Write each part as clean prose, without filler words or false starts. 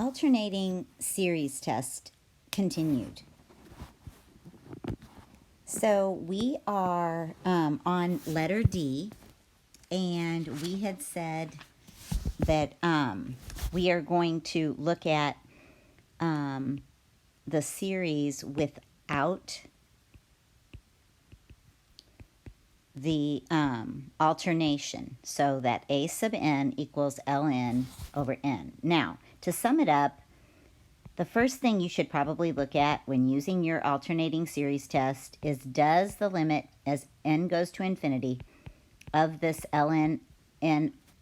Alternating series test continued. So we are on letter D, and we had said that we are going to look at the series without the alternation, so that a sub n equals ln over n. Now, to sum it up, the first thing you should probably look at when using your alternating series test is, does the limit as n goes to infinity of this ln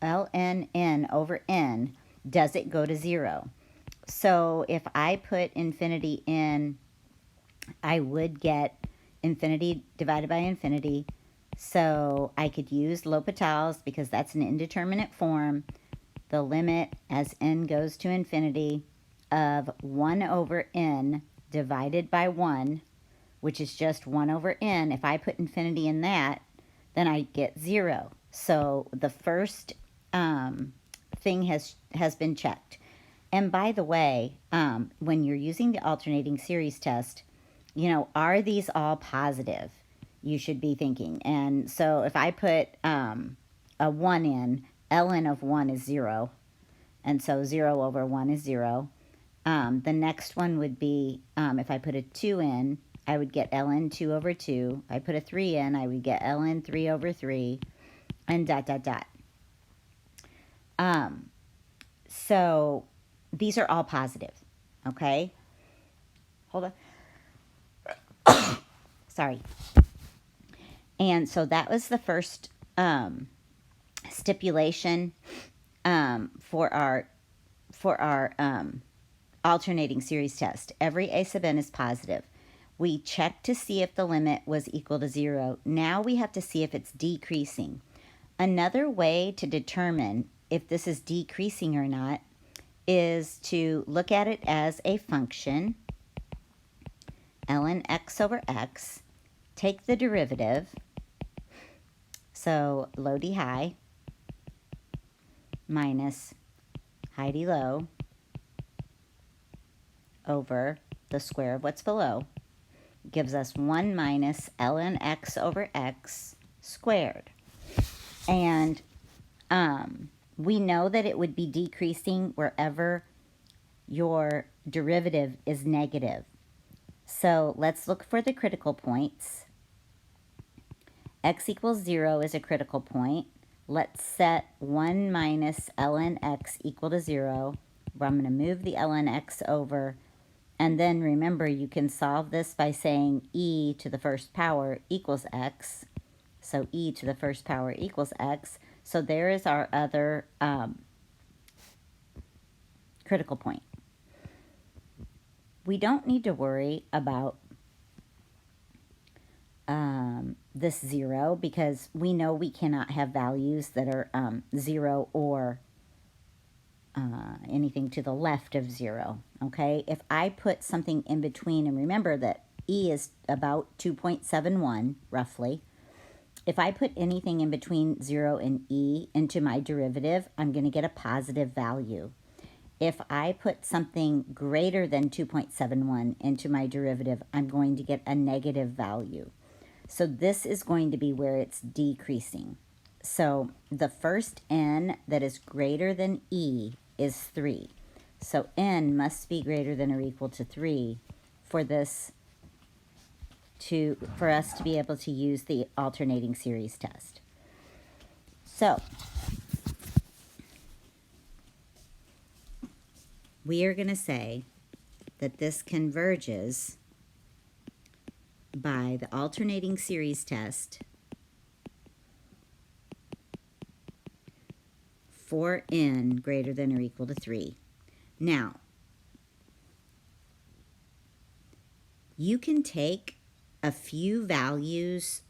over n, does it go to 0? So if I put infinity in, I would get infinity divided by infinity. So I could use L'Hopital's because that's an indeterminate form. The limit as n goes to infinity of 1 over n divided by 1, which is just 1 over n. If I put infinity in that, then I get 0. So the first thing has been checked. And by the way, when you're using the alternating series test, are these all positive? You should be thinking. And so if I put a 1 in, ln of 1 is 0. And so 0 over 1 is 0. The next one would be, if I put a 2 in, I would get ln 2 over 2. If I put a 3 in, I would get ln 3 over 3, and dot, dot, dot. So these are all positive, okay? Hold on. Sorry. And so that was the first stipulation for our alternating series test. Every a sub n is positive. We checked to see if the limit was equal to 0. Now we have to see if it's decreasing. Another way to determine if this is decreasing or not is to look at it as a function, ln x over x, take the derivative, so low d high minus high d low over the square of what's below, gives us 1 minus ln x over x squared. And we know that it would be decreasing wherever your derivative is negative. So let's look for the critical points. X equals 0 is a critical point. Let's set 1 minus ln x equal to 0, where I'm going to move the ln x over. And then remember, you can solve this by saying e to the first power equals x. So e to the first power equals x. So there is our other critical point. We don't need to worry about this 0 because we know we cannot have values that are 0 or anything to the left of 0, okay? If I put something in between, and remember that e is about 2.71 roughly, if I put anything in between 0 and e into my derivative, I'm going to get a positive value. If I put something greater than 2.71 into my derivative, I'm going to get a negative value. So this is going to be where it's decreasing. So the first n that is greater than e is 3. So n must be greater than or equal to 3 for us to be able to use the alternating series test. So we are going to say that this converges by the alternating series test for n greater than or equal to 3. Now, you can take a few values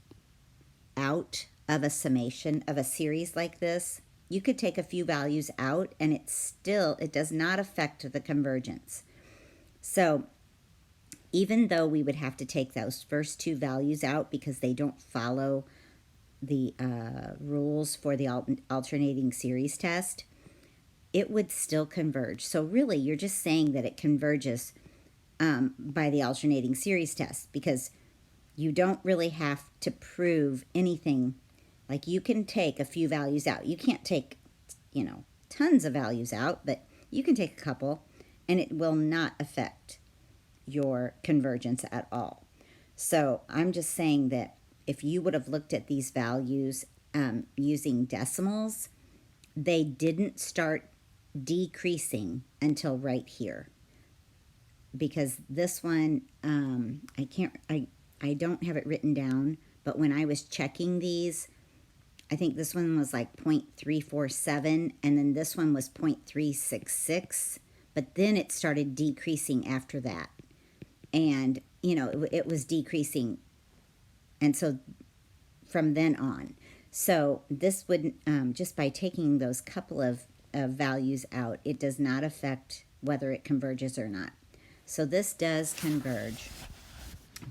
out of a summation of a series like this. You could take a few values out and it does not affect the convergence. So even though we would have to take those first two values out because they don't follow the rules for the alternating series test, it would still converge. So really, you're just saying that it converges by the alternating series test, because you don't really have to prove anything. Like, you can take a few values out. You can't take, tons of values out, but you can take a couple, and it will not affect your convergence at all. So I'm just saying that if you would have looked at these values using decimals, they didn't start decreasing until right here. Because this one, I don't have it written down, but when I was checking these, I think this one was like 0.347, and then this one was 0.366, but then it started decreasing after that. And, it was decreasing, and so from then on. So this would, just by taking those couple of values out, it does not affect whether it converges or not. So this does converge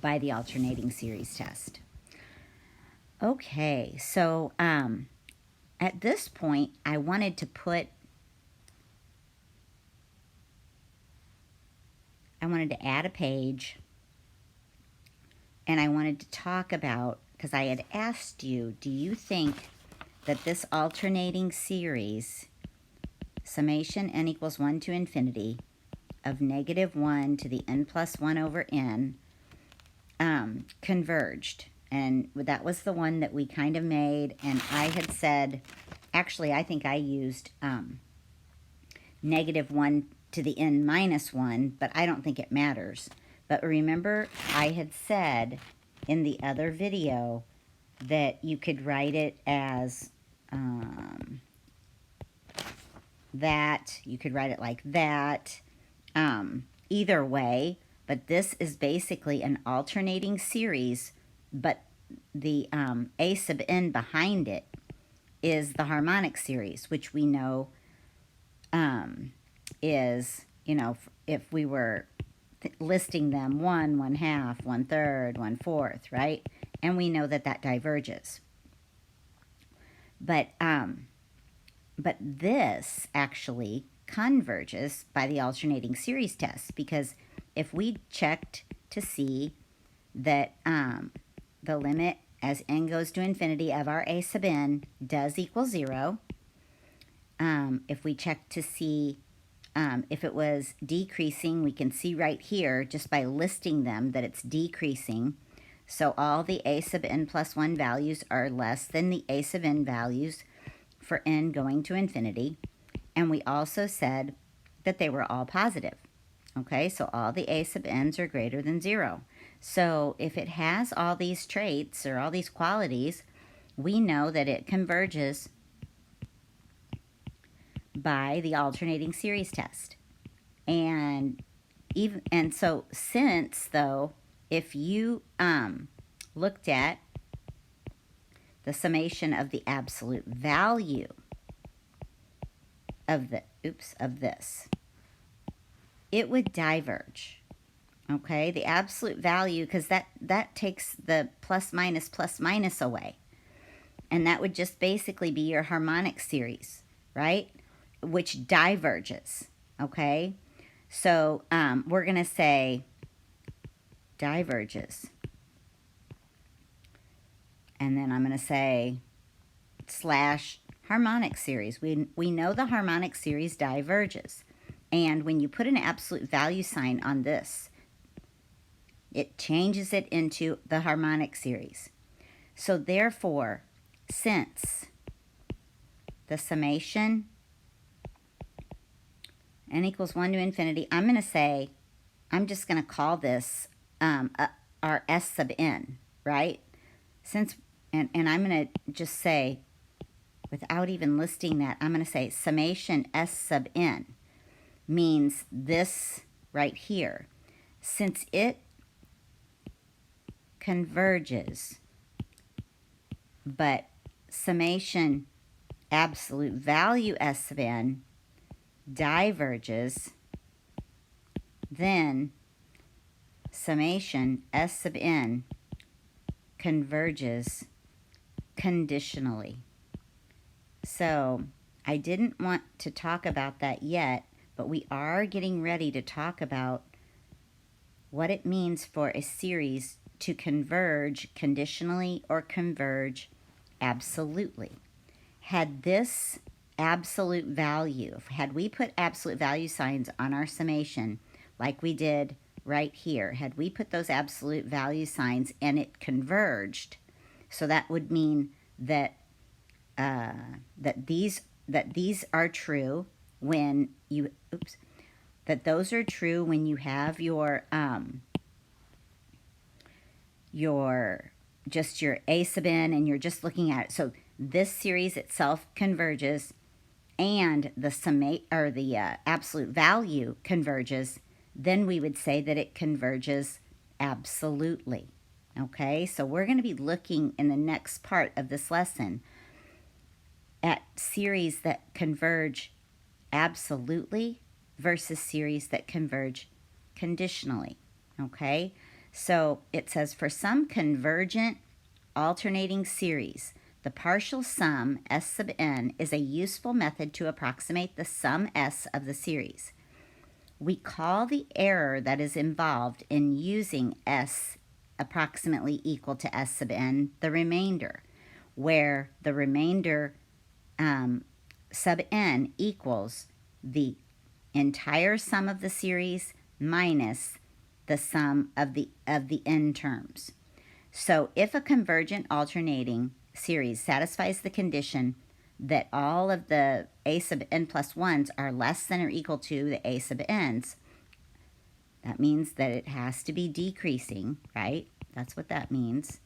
by the alternating series test. Okay, so at this point, I wanted to add a page, and I wanted to talk about, because I had asked you, do you think that this alternating series, summation n equals 1 to infinity, of -1 to the n plus 1 over n, converged? And that was the one that we kind of made, and I had said, actually, I think I used -1 to the n minus 1, but I don't think it matters. But remember, I had said in the other video that you could write it as that. You could write it like that. Either way, but this is basically an alternating series, but the a sub n behind it is the harmonic series, which we know is, if we were listing them 1, 1/2, 1/3, 1/4, right? And we know that that diverges. But this actually converges by the alternating series test, because if we checked to see that the limit as n goes to infinity of our a sub n does equal 0, if we check to see if it was decreasing, we can see right here just by listing them that it's decreasing. So all the a sub n plus 1 values are less than the a sub n values for n going to infinity. And we also said that they were all positive. Okay, so all the a sub n's are greater than 0. So if it has all these traits or all these qualities, we know that it converges by the alternating series test. And so since, though, if you looked at the summation of the absolute value of this, it would diverge. Okay, the absolute value, because that takes the plus minus away, and that would just basically be your harmonic series, right? Which diverges. Okay, so we're going to say diverges, and then I'm going to say slash harmonic series. We know the harmonic series diverges, and when you put an absolute value sign on this, it changes it into the harmonic series. So therefore, since the summation n equals 1 to infinity, I'm going to say, I'm just going to call this our s sub n, right? And I'm going to just say, without even listing that, I'm going to say summation s sub n means this right here. Since it converges, but summation absolute value s sub n diverges, then summation s sub n converges conditionally. So I didn't want to talk about that yet, but we are getting ready to talk about what it means for a series to converge conditionally or converge absolutely. Had this absolute value, had we put absolute value signs on our summation like we did right here, had we put those absolute value signs and it converged, so that would mean that that these are true when you that those are true when you have your just your a sub n and you're just looking at it. So this series itself converges and the summate or the absolute value converges, then we would say that it converges absolutely. Okay, so we're going to be looking in the next part of this lesson at series that converge absolutely versus series that converge conditionally. Okay, so it says for some convergent alternating series, the partial sum S sub n is a useful method to approximate the sum S of the series. We call the error that is involved in using S approximately equal to S sub n the remainder, where the remainder sub n equals the entire sum of the series minus the sum of the n terms. So if a convergent alternating series satisfies the condition that all of the a sub n plus 1s are less than or equal to the a sub n's, that means that it has to be decreasing, right? That's what that means.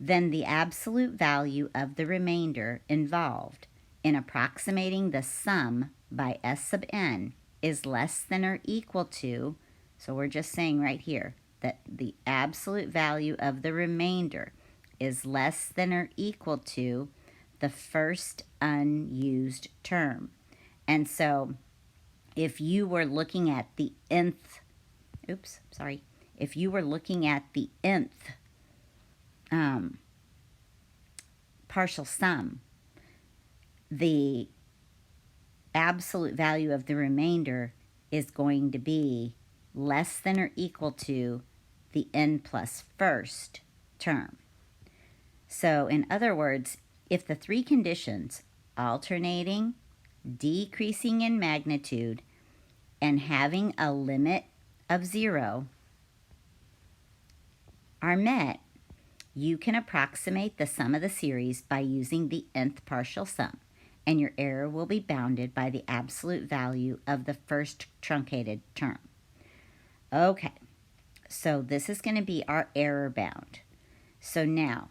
Then the absolute value of the remainder involved in approximating the sum by S sub n is less than or equal to, so we're just saying right here that the absolute value of the remainder is less than or equal to the first unused term. And so if you were looking at the nth, if you were looking at the nth partial sum, the absolute value of the remainder is going to be less than or equal to the n plus first term. So in other words, if the three conditions, alternating, decreasing in magnitude, and having a limit of 0 are met, you can approximate the sum of the series by using the nth partial sum, and your error will be bounded by the absolute value of the first truncated term. Okay, so this is going to be our error bound. So now,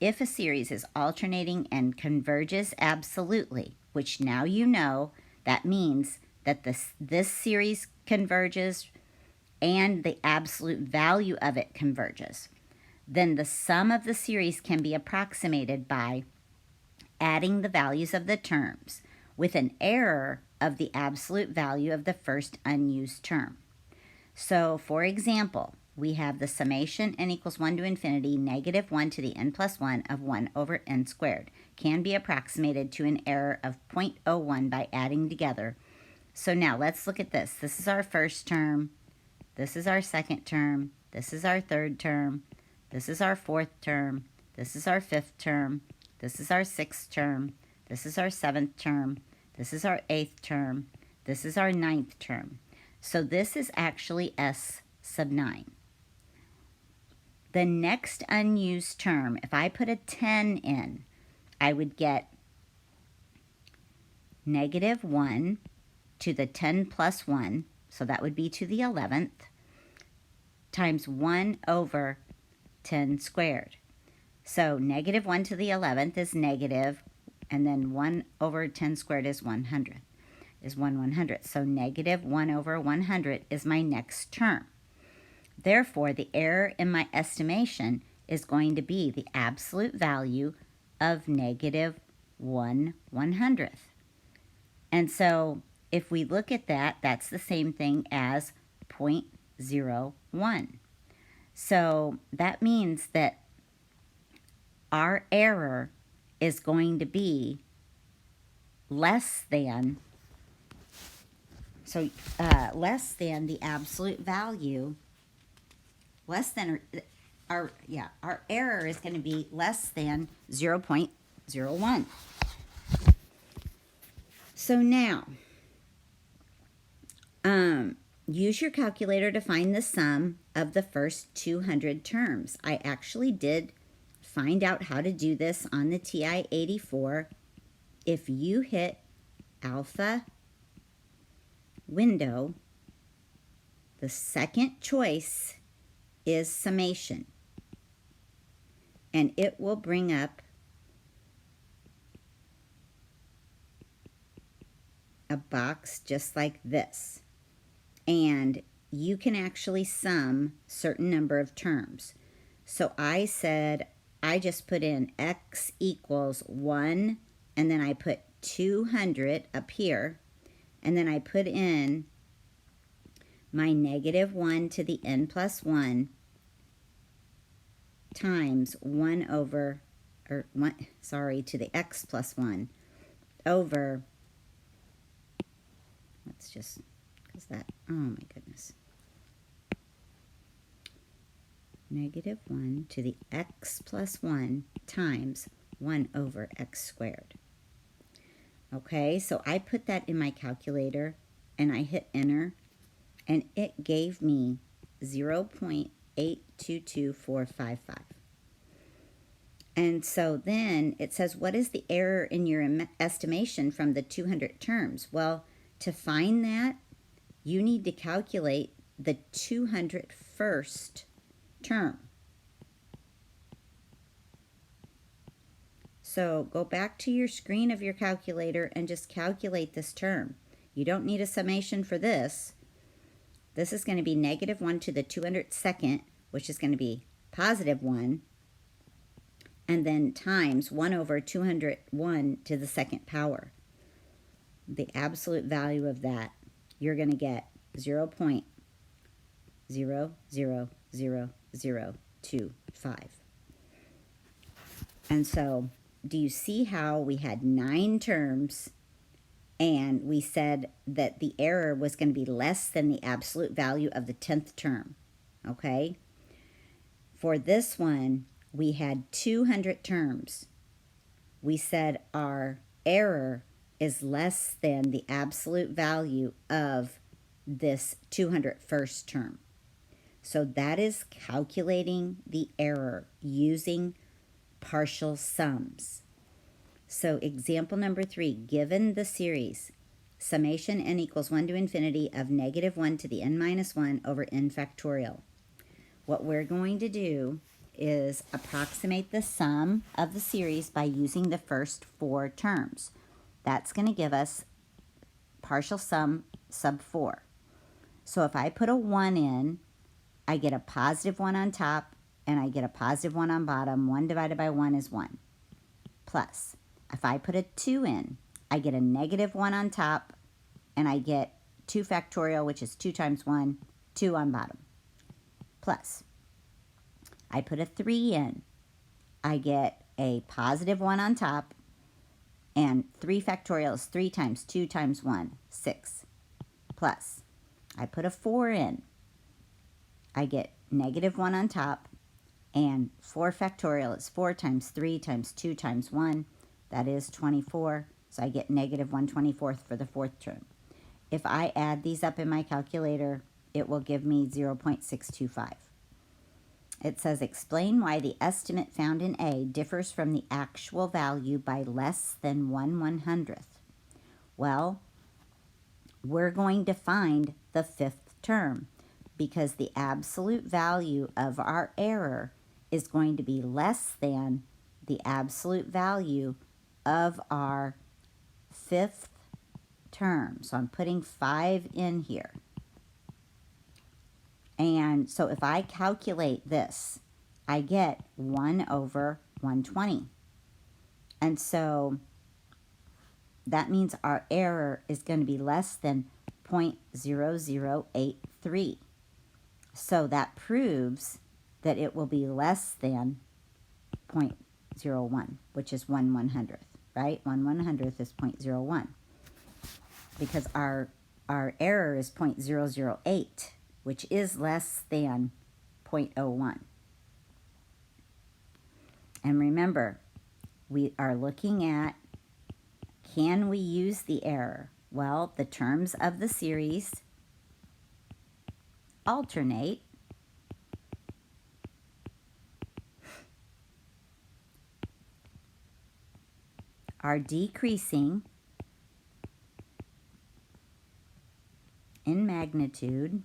if a series is alternating and converges absolutely, which now you know, that means that this series converges and the absolute value of it converges, then the sum of the series can be approximated by adding the values of the terms with an error of the absolute value of the first unused term. So, for example, we have the summation n equals 1 to infinity negative 1 to the n plus 1 of 1 over n squared can be approximated to an error of 0.01 by adding together. So now let's look at this. This is our first term. This is our second term. This is our third term. This is our fourth term. This is our fifth term. This is our sixth term. This is our seventh term. This is our eighth term. This is our ninth term. So this is actually S sub 9. The next unused term, if I put a 10 in, I would get negative 1 to the 10 plus 1, so that would be to the 11th, times 1 over 10 squared. So negative 1 to the 11th is negative, and then 1 over 10 squared is 100. Is 1/100th. So negative 1 over 100 is my next term. Therefore, the error in my estimation is going to be the absolute value of negative 1/100th. And so if we look at that, that's the same thing as 0.01. So that means that our error is going to be less than, so less than the absolute value, less than, our error is going to be less than 0.01. So now, use your calculator to find the sum of the first 200 terms. I actually did find out how to do this on the TI-84. If you hit alpha window, the second choice is summation. And it will bring up a box just like this. And you can actually sum certain number of terms. So I said, I just put in x equals 1, and then I put 200 up here, and then I put in my -1 to the n plus 1 times 1 over, or one, sorry, to the x plus 1 over, let's just, because that, oh my goodness, -1 to the x plus 1 times 1 over x squared. Okay, so I put that in my calculator and I hit enter, and it gave me 0.822455. And so then it says, what is the error in your estimation from the 200 terms? Well, to find that, you need to calculate the 201st term. So go back to your screen of your calculator and just calculate this term. You don't need a summation for this. This is going to be -1 to the 202nd, which is going to be +1, and then times 1 over 201 to the second power. The absolute value of that, you're going to get 0.0000025. And so, do you see how we had 9 terms and we said that the error was going to be less than the absolute value of the 10th term? Okay? For this one, we had 200 terms. We said our error is less than the absolute value of this 201st term. So that is calculating the error using partial sums. So example number 3, given the series summation n equals 1 to infinity of -1 to the n minus 1 over n factorial, what we're going to do is approximate the sum of the series by using the first 4 terms. That's going to give us partial sum sub 4. So if I put a 1 in, I get a +1 on top, and I get a +1 on bottom. 1 divided by 1 is 1. Plus, if I put a 2 in, I get a -1 on top, and I get 2 factorial, which is 2 times 1, 2 on bottom. Plus, I put a 3 in, I get a +1 on top, and 3 factorial is 3 times 2 times 1, 6. Plus, I put a 4 in, I get -1 on top, and 4 factorial is 4 times 3 times 2 times 1, that is 24, so I get -1/24 for the 4th term. If I add these up in my calculator, it will give me 0.625. It says, explain why the estimate found in A differs from the actual value by less than 1/100th. Well, we're going to find the 5th term because the absolute value of our error is going to be less than the absolute value of our 5th term. So I'm putting 5 in here. And so if I calculate this, I get 1 over 120. And so that means our error is going to be less than 0.0083. So that proves that it will be less than 0.01, which is 1/100th, right? 1/100th is 0.01 because our error is 0.008, which is less than 0.01. And remember, we are looking at, can we use the error? Well, the terms of the series alternate, are decreasing in magnitude,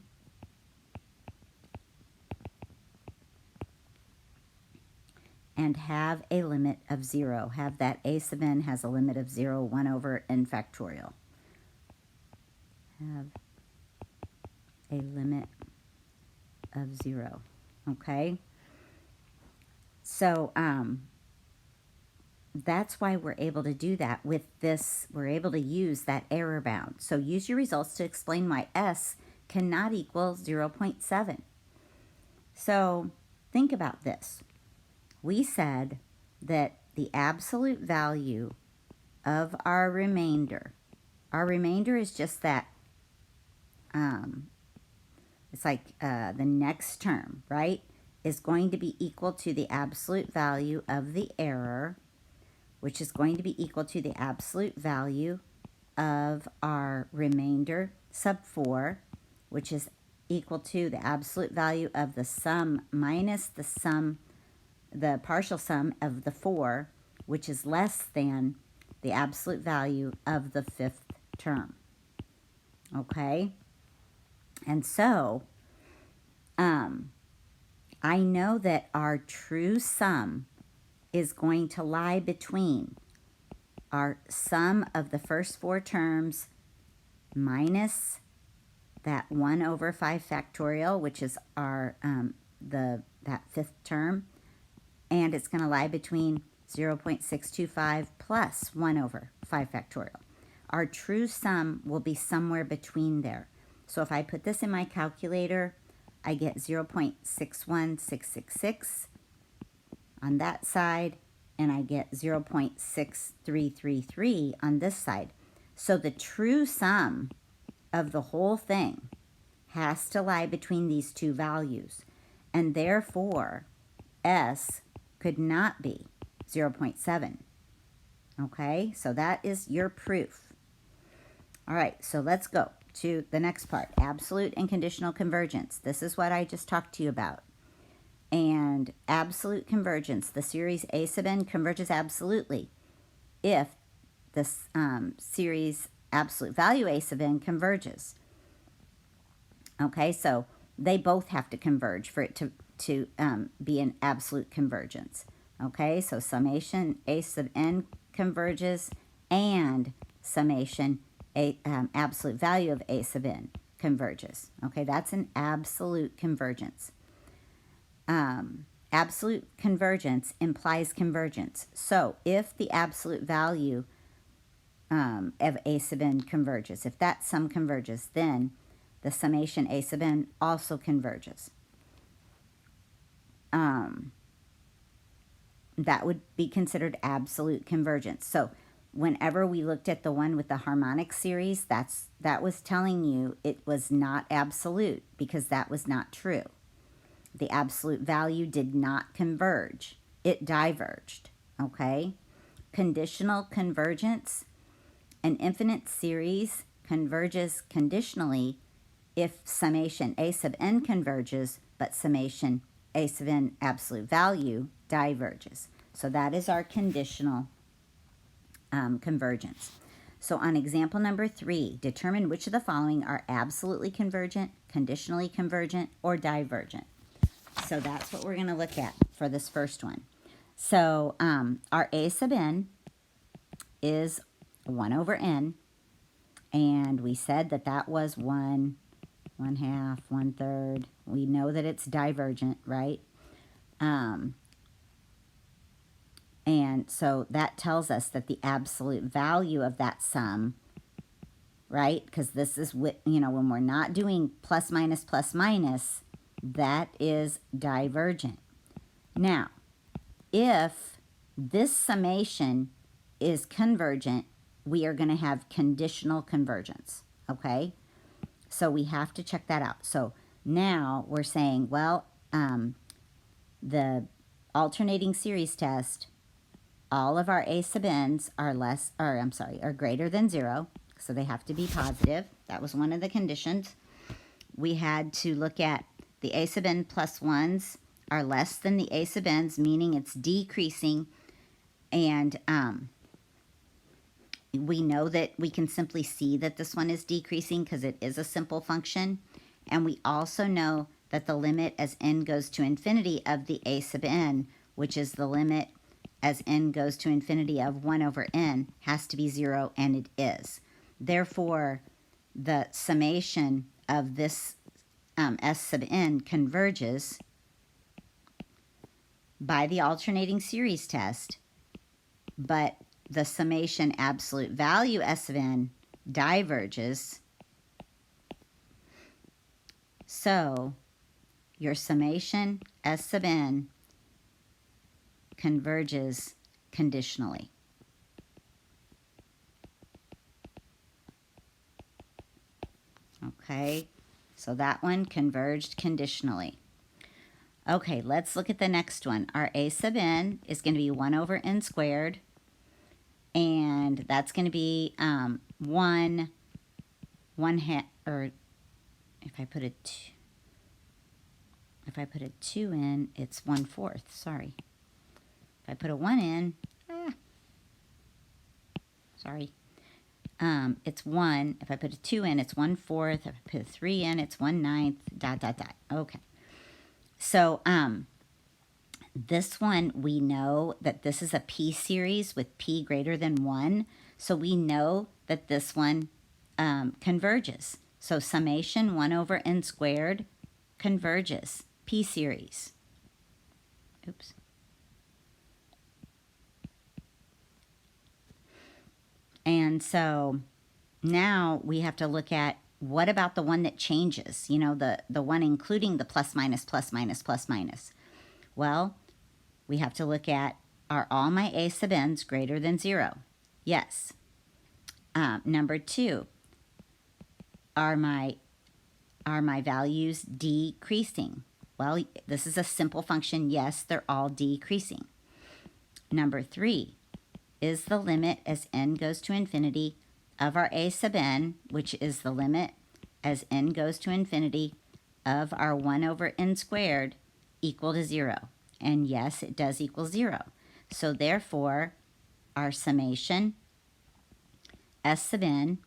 and have a limit of 0. Have that a sub n has a limit of 0, 1 over n factorial. Have a limit of 0. Okay? So, that's why we're able to do that with this. We're able to use that error bound. So use your results to explain why S cannot equal 0.7. So think about this. We said that the absolute value of our remainder is just that, it's like the next term, right, is going to be equal to the absolute value of the error, which is going to be equal to the absolute value of our remainder sub 4, which is equal to the absolute value of the sum minus the partial sum of the 4, which is less than the absolute value of the 5th term. Okay? And so, I know that our true sum is going to lie between our sum of the first 4 terms minus that 1 over 5 factorial, which is our that 5th term, and it's going to lie between 0.625 plus 1 over 5 factorial. Our true sum will be somewhere between there. So if I put this in my calculator, I get 0.61666 on that side, and I get 0.6333 on this side. So the true sum of the whole thing has to lie between these two values, and therefore S could not be 0.7. Okay, so that is your proof. All right, so let's go to the next part, absolute and conditional convergence. This is what I just talked to you about. And absolute convergence, the series a sub n converges absolutely if the series absolute value a sub n converges. Okay, so they both have to converge for it to be an absolute convergence. Okay, so summation a sub n converges and summation absolute value of a sub n converges. Okay, that's an absolute convergence. Absolute convergence implies convergence. So if the absolute value of a sub n converges, if that sum converges, then the summation a sub n also converges. That would be considered absolute convergence. So whenever we looked at the one with the harmonic series, that was telling you it was not absolute, because that was not true. The absolute value did not converge. It diverged, okay? Conditional convergence, an infinite series converges conditionally if summation a sub n converges, but summation a sub n absolute value diverges. So that is our conditional convergence. So on example number 3, determine which of the following are absolutely convergent, conditionally convergent, or divergent. So that's what we're going to look at for this first one. So our a sub n is 1 over n, and we said that that was 1, 1/2, 1/3. We know that it's divergent, right? And so that tells us that the absolute value of that sum, right? Because this is, when we're not doing plus minus, that is divergent. Now, if this summation is convergent, we are going to have conditional convergence, okay? So we have to check that out. So now we're saying, well, the alternating series test, all of our a sub n's are are greater than 0, so they have to be positive. That was one of the conditions. We had to look at the a sub n plus 1s are less than the a sub n's, meaning it's decreasing, and we know that we can simply see that this one is decreasing because it is a simple function. And we also know that the limit as n goes to infinity of the a sub n, which is the limit as n goes to infinity of 1 over n, has to be 0, and it is. Therefore, the summation of this s sub n converges by the alternating series test, but the summation absolute value s of n diverges. So your summation s sub n converges conditionally. Okay, so that one converged conditionally. Okay, let's look at the next one. Our a sub n is going to be 1 over n squared, and that's going to be 1 half, or if I put a 2 in, it's 1/4. Sorry. If I put a 1 in, it's 1. If I put a 2 in, it's 1/4. If I put a 3 in, it's 1/9, ... Okay. So, this one, we know that this is a p series with p greater than 1. So we know that this one converges. So summation 1 over n squared converges, p series. Oops. And so now we have to look at, what about the one that changes? You know, the one including the plus minus, plus minus, plus minus. Well, we have to look at, are all my a sub n's greater than 0? Yes. Number 2, are my values decreasing? Well, this is a simple function. Yes, they're all decreasing. Number 3, is the limit as n goes to infinity of our a sub n, which is the limit as n goes to infinity of our 1 over n squared, equal to 0? And yes, it does equal 0. So therefore, our summation s sub n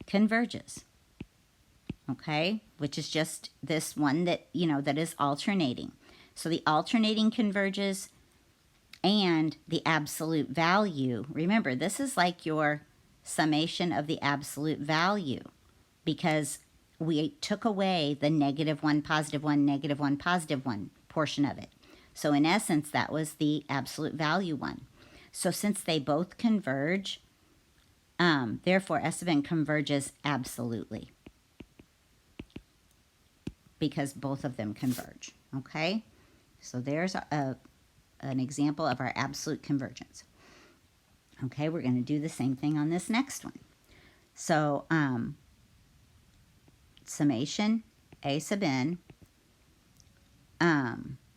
converges, okay? Which is just this one that, you know, that is alternating. So the alternating converges, and the absolute value, remember, this is like your summation of the absolute value, because we took away the -1, +1, -1, +1 portion of it. So in essence, that was the absolute value one. So since they both converge, therefore S of n converges absolutely, because both of them converge, okay? So there's an example of our absolute convergence. Okay, we're going to do the same thing on this next one. So summation a sub n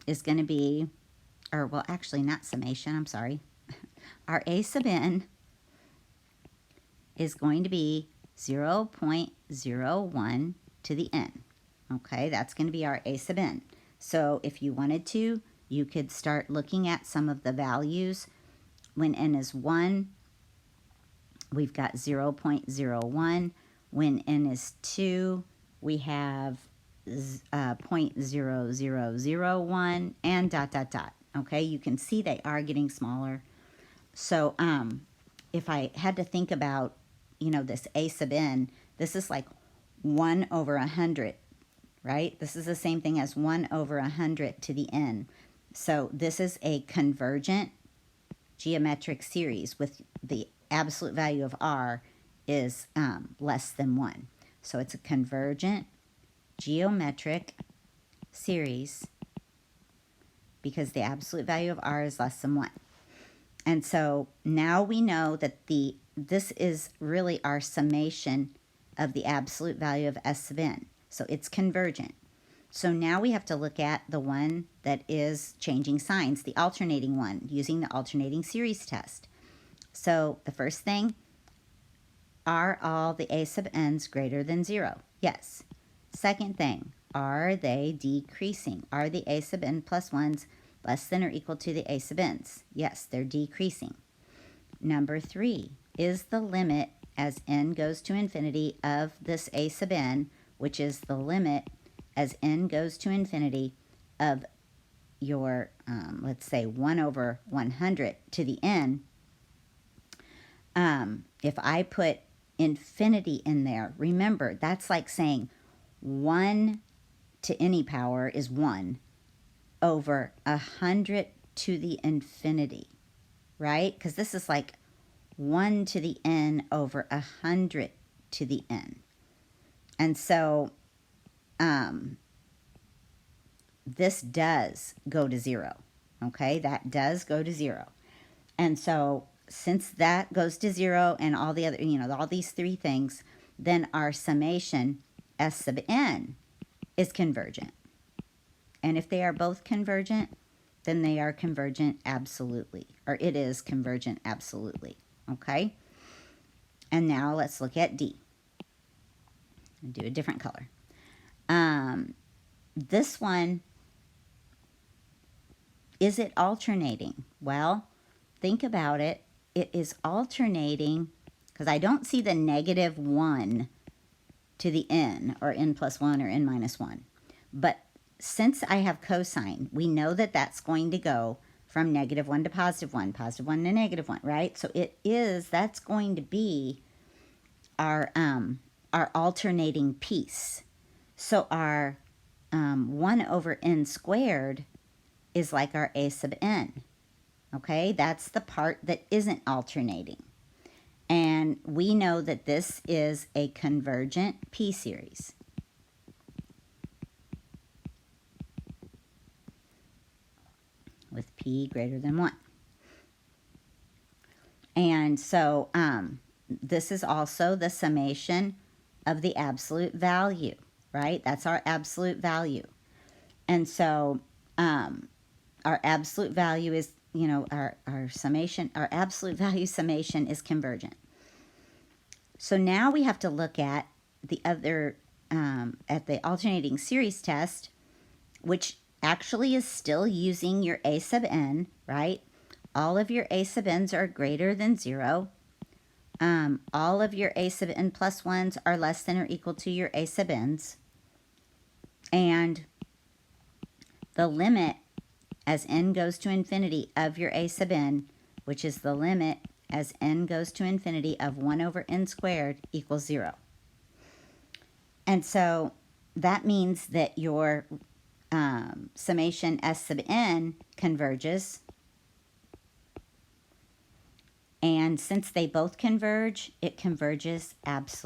is going to be, or well, actually not summation, I'm sorry. Our a sub n is going to be 0.01 to the n. Okay, that's going to be our a sub n. So if you wanted to, you could start looking at some of the values. When n is 1, we've got 0.01. When n is 2, we have 0.0001, and ... Okay, you can see they are getting smaller. So if I had to think about, you know, this a sub n, this is like 1 over 100, right? This is the same thing as 1 over 100 to the n. So this is a convergent geometric series with the absolute value of r is less than 1. So it's a convergent geometric series because the absolute value of r is less than 1. And so now we know that this is really our summation of the absolute value of S sub n. So it's convergent. So now we have to look at the one that is changing signs, the alternating one, using the alternating series test. So the first thing, are all the a sub n's greater than 0? Yes. Second thing, are they decreasing? Are the a sub n plus 1s less than or equal to the a sub n's? Yes, they're decreasing. Number 3, is the limit as n goes to infinity of this a sub n, which is the limit as n goes to infinity of your, let's say, 1 over 100 to the n. If I put infinity in there, remember, that's like saying 1 to any power is 1 over 100 to the infinity, right? Because this is like 1 to the n over 100 to the n. And so this does go to 0, okay? That does go to 0. And so since that goes to 0 and all the other, all these three things, then our summation S sub n is convergent. And if they are both convergent, then they are convergent absolutely, or it is convergent absolutely, okay? And now let's look at D. I'll do a different color. This one, is it alternating? Well, think about it. It is alternating because I don't see the negative 1 to the n, or n plus 1 or n minus 1. But since I have cosine, we know that that's going to go from negative 1 to positive 1 to negative 1, right? So that's going to be our alternating piece. So our 1 over n squared is like our a sub n. Okay, that's the part that isn't alternating. And we know that this is a convergent p-series. With p greater than 1. And so this is also the summation of the absolute value, right? That's our absolute value. And so our absolute value is, our summation, our absolute value summation is convergent. So now we have to look at the other, at the alternating series test, which actually is still using your a sub n, right? All of your a sub n's are greater than 0. All of your a sub n plus 1s are less than or equal to your a sub n's. And the limit as n goes to infinity of your a sub n, which is the limit as n goes to infinity of 1 over n squared, equals 0. And so that means that your summation S sub n converges. And since they both converge, it converges absolutely.